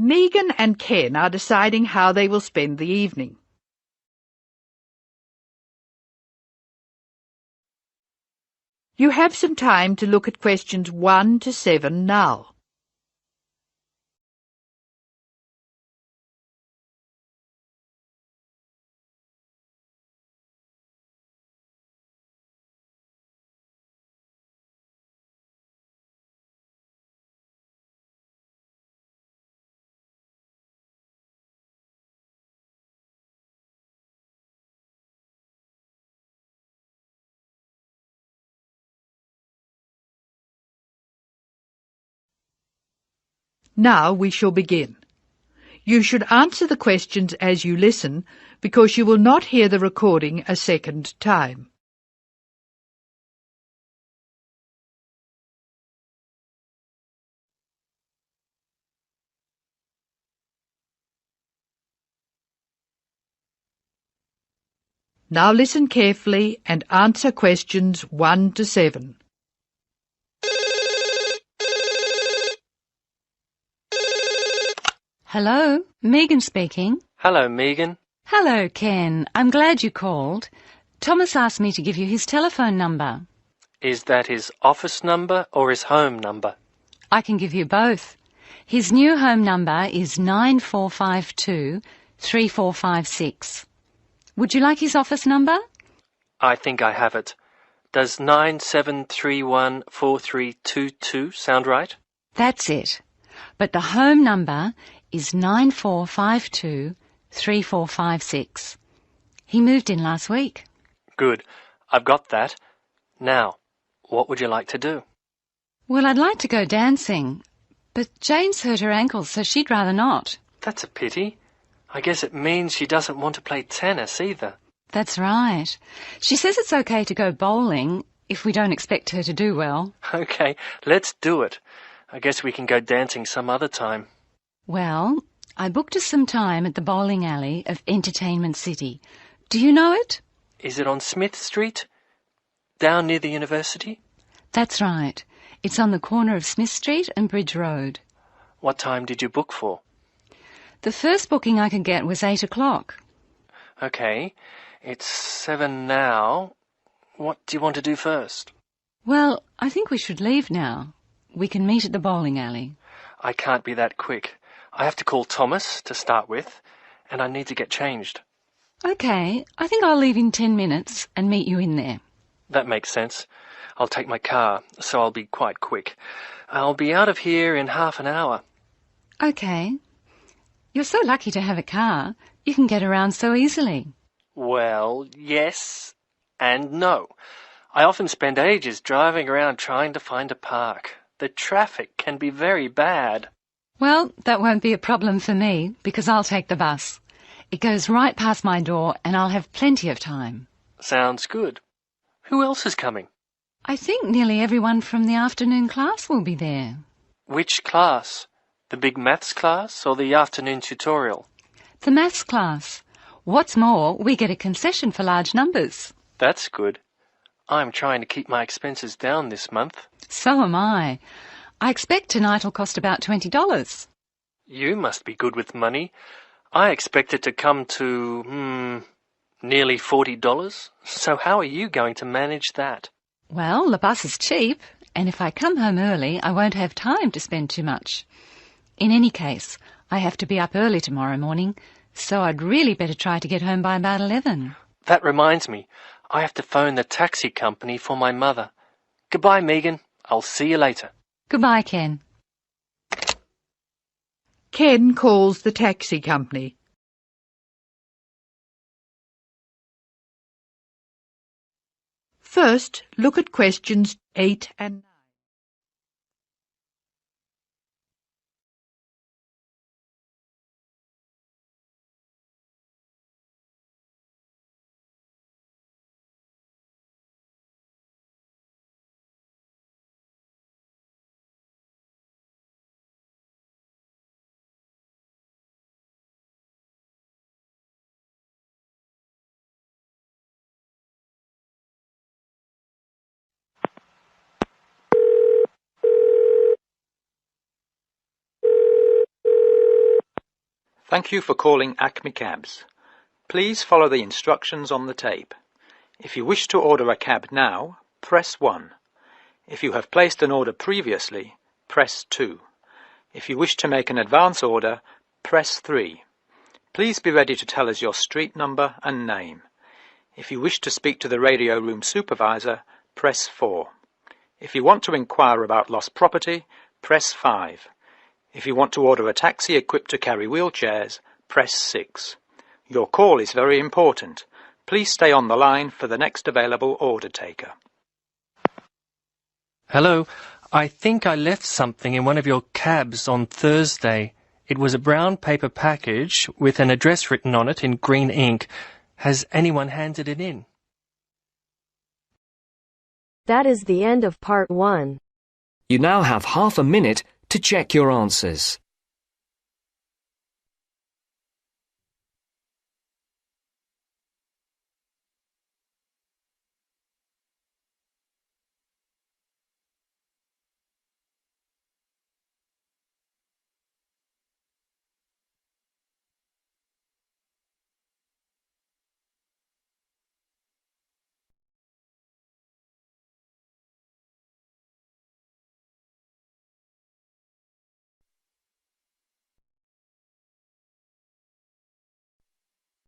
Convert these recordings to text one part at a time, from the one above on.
Megan and Ken are deciding how they will spend the evening. You have some time to look at questions 1 to 7 now. Now we shall begin. You should answer the questions as you listen, because you will not hear the recording a second time. Now listen carefully and answer questions 1 to 7. Hello, Megan speaking. Hello, Megan. Hello, Ken. I'm glad you called. Thomas asked me to give you his telephone number. Is that his office number or his home number? I can give you both. His new home number is 9452 3456. Would you like his office number? I think I have it. Does 97314322 sound right? That's it. But the home number is 9452 3456. He moved in last week. Good. I've got that. Now, what would you like to do? Well, I'd like to go dancing, but Jane's hurt her ankle, so she'd rather not. That's a pity. I guess it means she doesn't want to play tennis either. That's right. She says it's okay to go bowling if we don't expect her to do well. Okay, let's do it. I guess we can go dancing some other time. Well, I booked us some time at the bowling alley of Entertainment City. Do you know it? Is it on Smith Street? Down near the university? That's right. It's on the corner of Smith Street and Bridge Road. What time did you book for? The first booking I could get was 8 o'clock. Okay, it's 7 now. What do you want to do first? Well, I think we should leave now. We can meet at the bowling alley. I can't be that quick. I have to call Thomas to start with, and I need to get changed. Okay, I think I'll leave in 10 minutes and meet you in there. That makes sense. I'll take my car, so I'll be quite quick. I'll be out of here in half an hour. Okay. You're so lucky to have a car. You can get around so easily. Well, yes and no. I often spend ages driving around trying to find a park. The traffic can be very bad. Well, that won't be a problem for me, because I'll take the bus. It goes right past my door, and I'll have plenty of time. Sounds good. Who else is coming? I think nearly everyone from the afternoon class will be there. Which class? The big maths class or the afternoon tutorial? The maths class. What's more, we get a concession for large numbers. That's good. I'm trying to keep my expenses down this month. So am I. I expect tonight will cost about $20. You must be good with money. I expect it to come to, nearly $40. So how are you going to manage that? Well, the bus is cheap, and if I come home early, I won't have time to spend too much. In any case, I have to be up early tomorrow morning, so I'd really better try to get home by about 11. That reminds me. I have to phone the taxi company for my mother. Goodbye, Megan. I'll see you later. Goodbye, Ken. Ken calls the taxi company. First, look at questions 8 and 9. Thank you for calling Acme Cabs. Please follow the instructions on the tape. If you wish to order a cab now, press 1. If you have placed an order previously, press 2. If you wish to make an advance order, press 3. Please be ready to tell us your street number and name. If you wish to speak to the radio room supervisor, press 4. If you want to inquire about lost property, press 5. If you want to order a taxi equipped to carry wheelchairs, press 6. Your call is very important. Please stay on the line for the next available order taker. Hello, I think I left something in one of your cabs on Thursday. It was a brown paper package with an address written on it in green ink. Has anyone handed it in? That is the end of part 1. You now have half a minute to check your answers.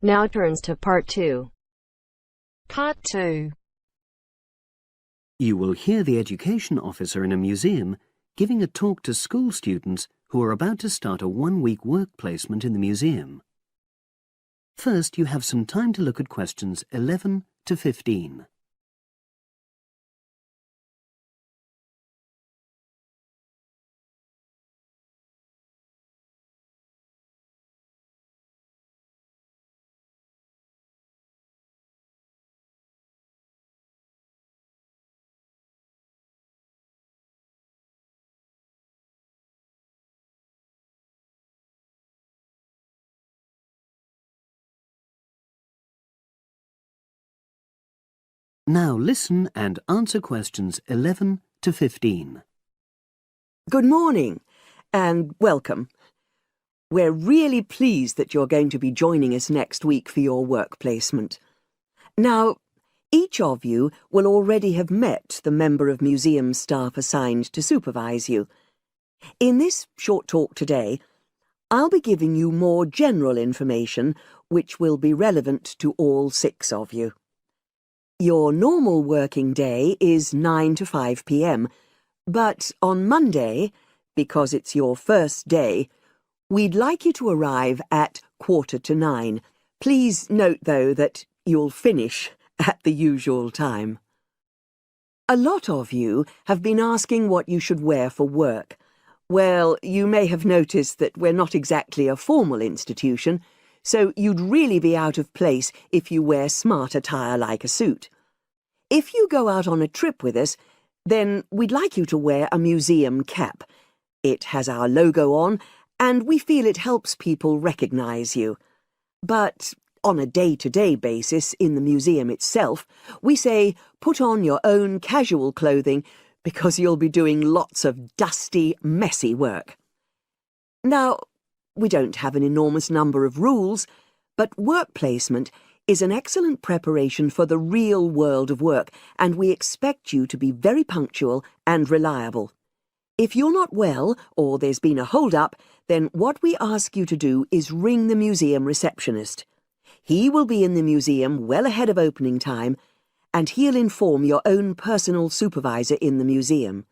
Now turns to part 2. Part 2. You will hear the education officer in a museum giving a talk to school students who are about to start a 1-week work placement in the museum. First, you have some time to look at questions 11 to 15. Now listen and answer questions 11 to 15. Good morning and welcome. We're really pleased that you're going to be joining us next week for your work placement. Now, each of you will already have met the member of museum staff assigned to supervise you. In this short talk today, I'll be giving you more general information which will be relevant to all 6 of you. Your normal working day is 9 to 5 p.m, but on Monday, because it's your first day, we'd like you to arrive at 8:45. Please note, though, that you'll finish at the usual time. A lot of you have been asking what you should wear for work. Well, you may have noticed that we're not exactly a formal institution, so you'd really be out of place if you wear smart attire like a suit. If you go out on a trip with us, then we'd like you to wear a museum cap. It has our logo on, and we feel it helps people recognise you. But on a day-to-day basis in the museum itself, we say put on your own casual clothing because you'll be doing lots of dusty, messy work. Now, we don't have an enormous number of rules, but work placement is an excellent preparation for the real world of work, and we expect you to be very punctual and reliable. If you're not well, or there's been a hold-up, then what we ask you to do is ring the museum receptionist. He will be in the museum well ahead of opening time, and he'll inform your own personal supervisor in the museum.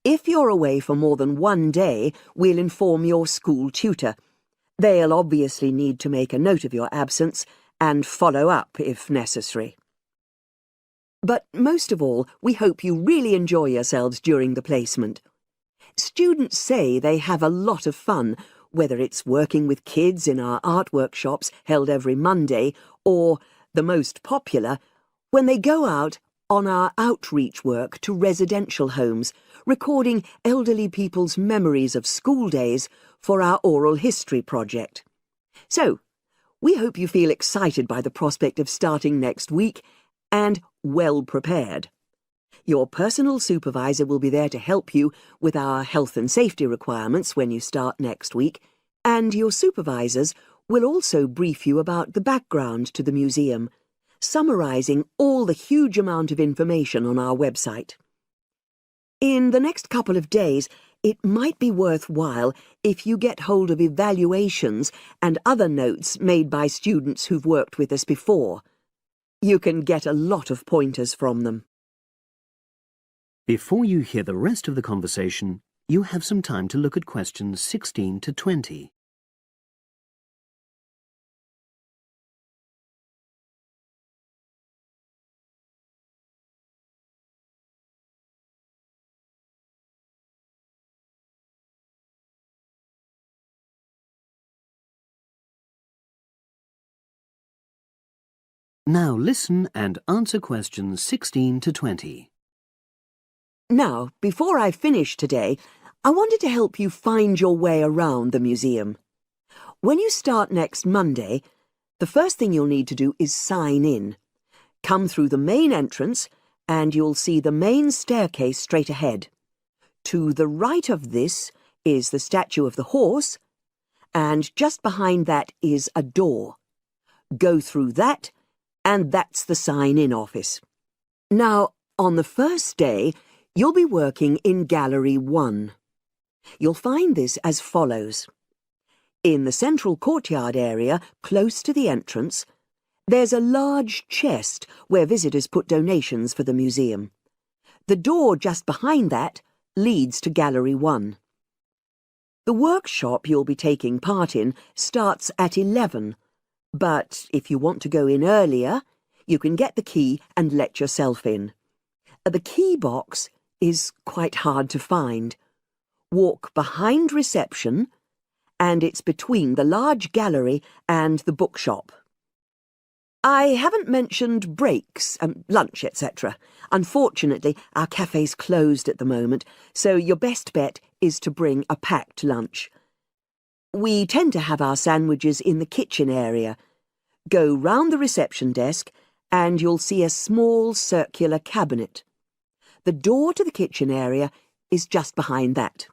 If you're away for more than 1 day, we'll inform your school tutor. They'll obviously need to make a note of your absence and follow up if necessary. But most of all, we hope you really enjoy yourselves during the placement. Students say they have a lot of fun, whether it's working with kids in our art workshops held every Monday, or, the most popular, when they go out on our outreach work to residential homes, recording elderly people's memories of school days for our oral history project. So, we hope you feel excited by the prospect of starting next week and well prepared. Your personal supervisor will be there to help you with our health and safety requirements when you start next week, And your supervisors will also brief you about the background to the museum, summarising all the huge amount of information on our website. In the next couple of days, it might be worthwhile if you get hold of evaluations and other notes made by students who've worked with us before. You can get a lot of pointers from them. Before you hear the rest of the conversation, you have some time to look at questions 16 to 20. Now listen and answer questions 16 to 20. Now, before I finish today, I wanted to help you find your way around the museum. When you start next Monday, the first thing you'll need to do is sign in. Come through the main entrance and you'll see the main staircase straight ahead. To the right of this is the statue of the horse, and just behind that is a door. Go through that, and that's the sign-in office. Now, on the first day, you'll be working in Gallery 1. You'll find this as follows. In the central courtyard area, close to the entrance, there's a large chest where visitors put donations for the museum. The door just behind that leads to Gallery 1. The workshop you'll be taking part in starts at 11, but if you want to go in earlier, you can get the key and let yourself in. The key box is quite hard to find. Walk behind reception, and it's between the large gallery and the bookshop. I haven't mentioned breaks, lunch, etc. Unfortunately, our cafe's closed at the moment, so your best bet is to bring a packed lunch. We tend to have our sandwiches in the kitchen area. Go round the reception desk and you'll see a small circular cabinet. The door to the kitchen area is just behind that.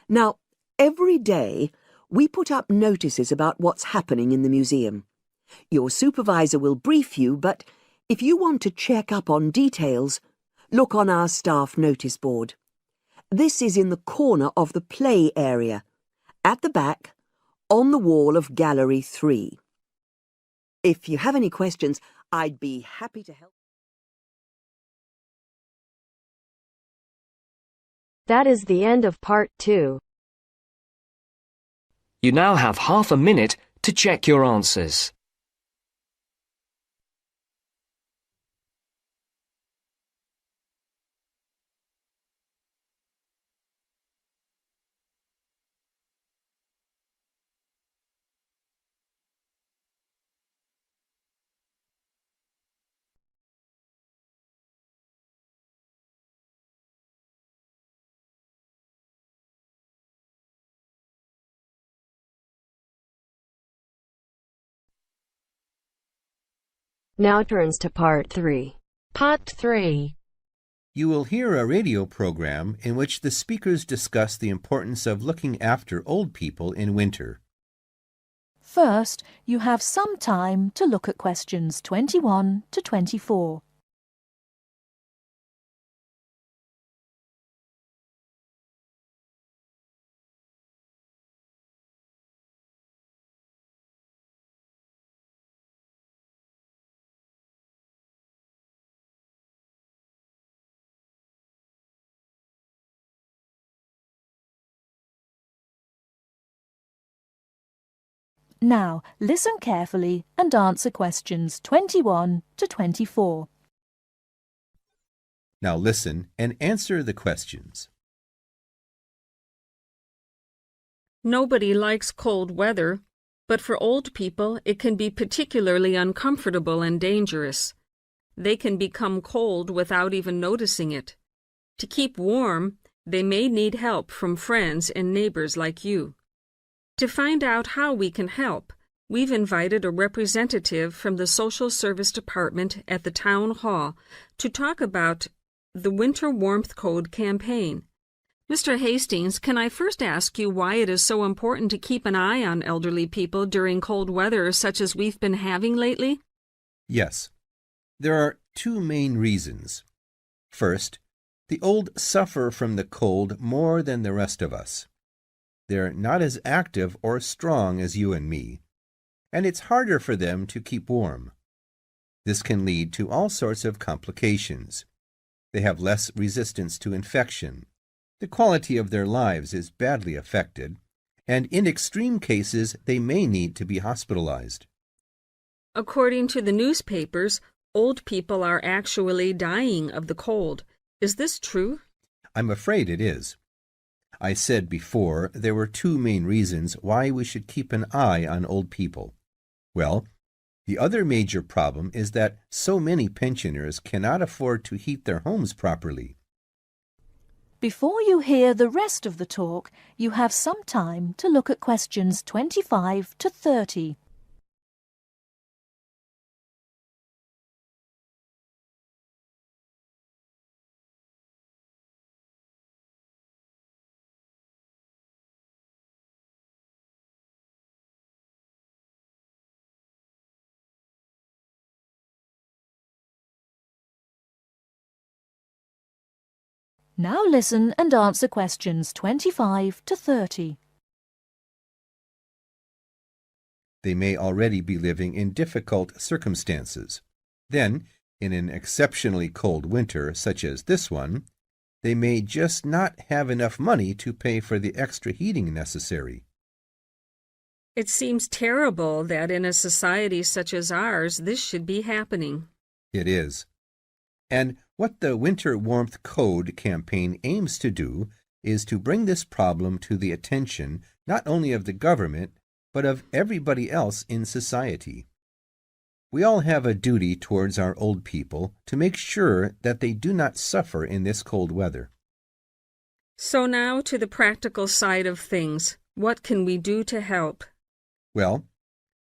Now, every day we put up notices about what's happening in the museum. Your supervisor will brief you, but if you want to check up on details, look on our staff notice board. This is in the corner of the play area, at the back, on the wall of Gallery 3. If you have any questions, I'd be happy to help. That is the end of part 2. You now have half a minute to check your answers. Now turns to part 3. Part 3. You will hear a radio program in which the speakers discuss the importance of looking after old people in winter. First, you have some time to look at questions 21 to 24. Now, listen carefully and answer questions 21 to 24. Now listen and answer the questions. Nobody likes cold weather, but for old people it can be particularly uncomfortable and dangerous. They can become cold without even noticing it. To keep warm, they may need help from friends and neighbors like you. To find out how we can help, we've invited a representative from the Social Service Department at the Town Hall to talk about the Winter Warmth Code campaign. Mr. Hastings, can I first ask you why it is so important to keep an eye on elderly people during cold weather such as we've been having lately? Yes. There are two main reasons. First, the old suffer from the cold more than the rest of us. They're not as active or strong as you and me, and it's harder for them to keep warm. This can lead to all sorts of complications. They have less resistance to infection. The quality of their lives is badly affected, and in extreme cases they may need to be hospitalized. According to the newspapers, old people are actually dying of the cold. Is this true? I'm afraid it is. I said before there were two main reasons why we should keep an eye on old people. Well, the other major problem is that so many pensioners cannot afford to heat their homes properly. Before you hear the rest of the talk, you have some time to look at questions 25 to 30. Now listen and answer questions 25 to 30. They may already be living in difficult circumstances. Then, in an exceptionally cold winter such as this one, they may just not have enough money to pay for the extra heating necessary. It seems terrible that in a society such as ours, this should be happening. It is. And what the Winter Warmth Code campaign aims to do is to bring this problem to the attention not only of the government, but of everybody else in society. We all have a duty towards our old people to make sure that they do not suffer in this cold weather. So now to the practical side of things. What can we do to help? Well,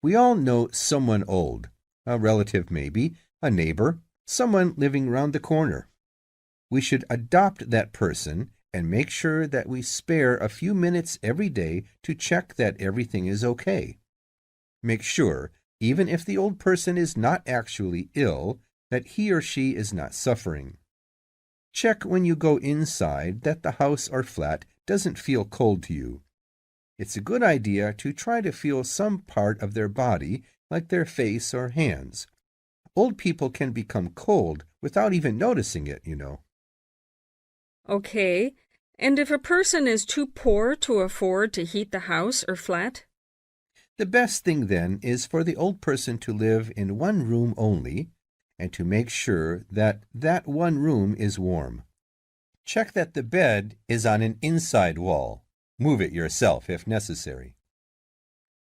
we all know someone old, a relative maybe, a neighbor, someone living round the corner. We should adopt that person and make sure that we spare a few minutes every day to check that everything is okay. Make sure, even if the old person is not actually ill, that he or she is not suffering. Check when you go inside that the house or flat doesn't feel cold to you. It's a good idea to try to feel some part of their body, like their face or hands. Old people can become cold without even noticing it, you know. Okay. And if a person is too poor to afford to heat the house or flat? The best thing then is for the old person to live in one room only and to make sure that that one room is warm. Check that the bed is on an inside wall. Move it yourself if necessary.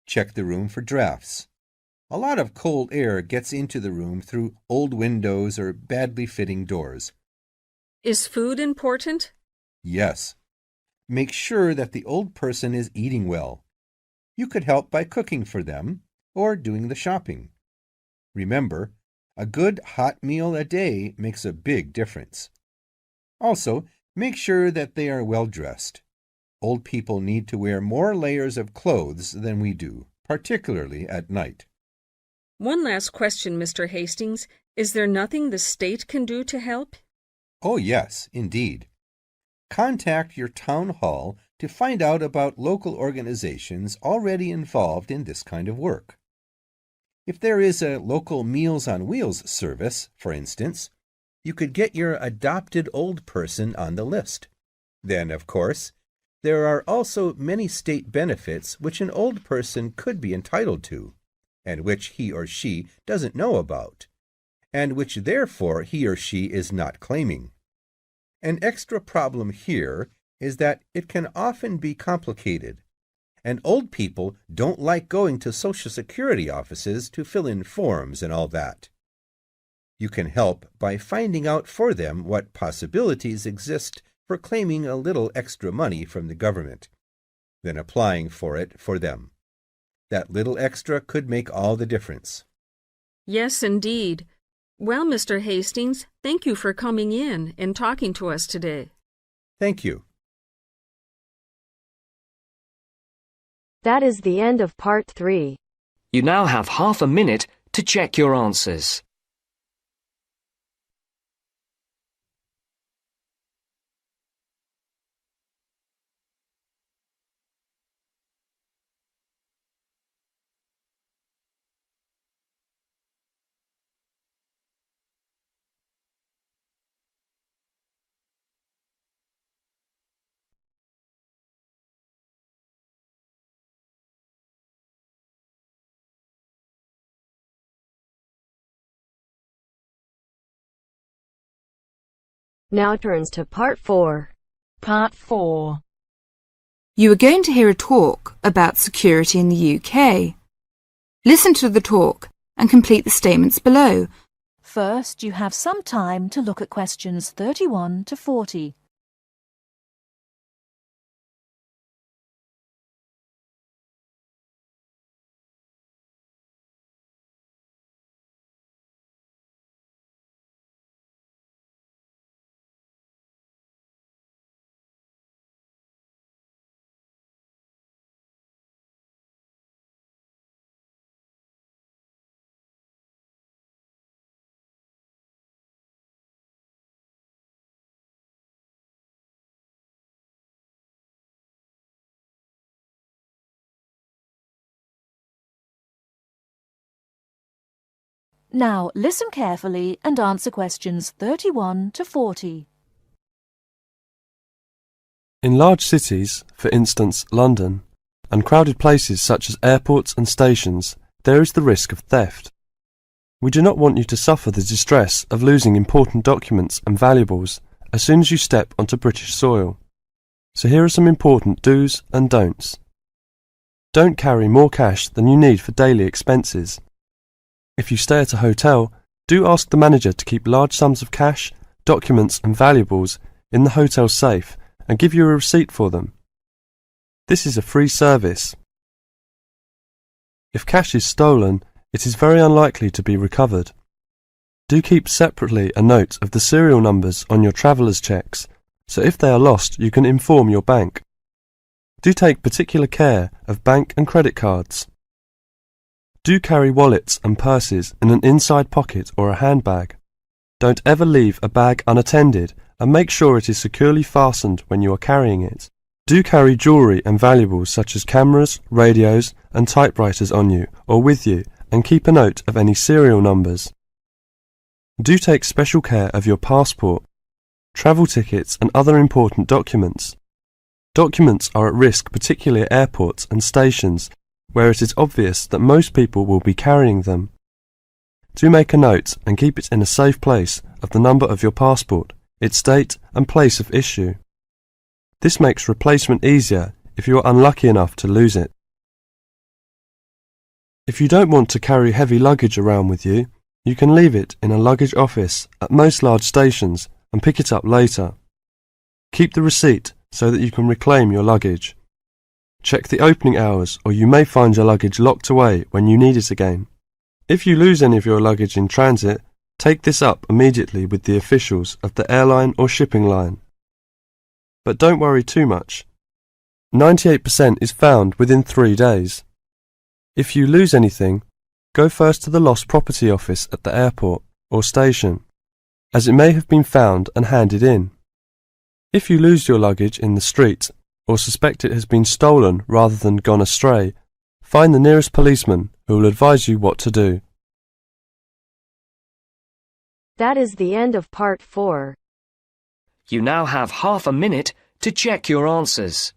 Check the room for drafts. A lot of cold air gets into the room through old windows or badly fitting doors. Is food important? Yes. Make sure that the old person is eating well. You could help by cooking for them or doing the shopping. Remember, a good hot meal a day makes a big difference. Also, make sure that they are well dressed. Old people need to wear more layers of clothes than we do, particularly at night. One last question, Mr. Hastings. Is there nothing the state can do to help? Oh, yes, indeed. Contact your town hall to find out about local organizations already involved in this kind of work. If there is a local Meals on Wheels service, for instance, you could get your adopted old person on the list. Then, of course, there are also many state benefits which an old person could be entitled to, and which he or she doesn't know about, and which therefore he or she is not claiming. An extra problem here is that it can often be complicated, and old people don't like going to Social Security offices to fill in forms and all that. You can help by finding out for them what possibilities exist for claiming a little extra money from the government, then applying for it for them. That little extra could make all the difference. Yes, indeed. Well, Mr. Hastings, thank you for coming in and talking to us today. Thank you. That is the end of part 3. You now have half a minute to check your answers. Now turns to part 4. Part 4. You are going to hear a talk about security in the UK. Listen to the talk and complete the statements below. First, you have some time to look at questions 31 to 40. Now listen carefully and answer questions 31 to 40. In large cities, for instance London, and crowded places such as airports and stations, there is the risk of theft. We do not want you to suffer the distress of losing important documents and valuables as soon as you step onto British soil. So here are some important do's and don'ts. Don't carry more cash than you need for daily expenses. If you stay at a hotel, do ask the manager to keep large sums of cash, documents and valuables in the hotel safe and give you a receipt for them. This is a free service. If cash is stolen, it is very unlikely to be recovered. Do keep separately a note of the serial numbers on your traveller's checks, so if they are lost you can inform your bank. Do take particular care of bank and credit cards. Do carry wallets and purses in an inside pocket or a handbag. Don't ever leave a bag unattended and make sure it is securely fastened when you are carrying it. Do carry jewellery and valuables such as cameras, radios and typewriters on you or with you and keep a note of any serial numbers. Do take special care of your passport, travel tickets and other important documents. Documents are at risk particularly at airports and stations where it is obvious that most people will be carrying them. Do make a note and keep it in a safe place of the number of your passport, its date and place of issue. This makes replacement easier if you are unlucky enough to lose it. If you don't want to carry heavy luggage around with you, you can leave it in a luggage office at most large stations and pick it up later. Keep the receipt so that you can reclaim your luggage. Check the opening hours or you may find your luggage locked away when you need it again. If you lose any of your luggage in transit, take this up immediately with the officials of the airline or shipping line. But don't worry too much. 98% is found within 3 days. If you lose anything, go first to the lost property office at the airport or station, as it may have been found and handed in. If you lose your luggage in the street, or suspect it has been stolen rather than gone astray, find the nearest policeman who will advise you what to do. That is the end of part 4. You now have half a minute to check your answers.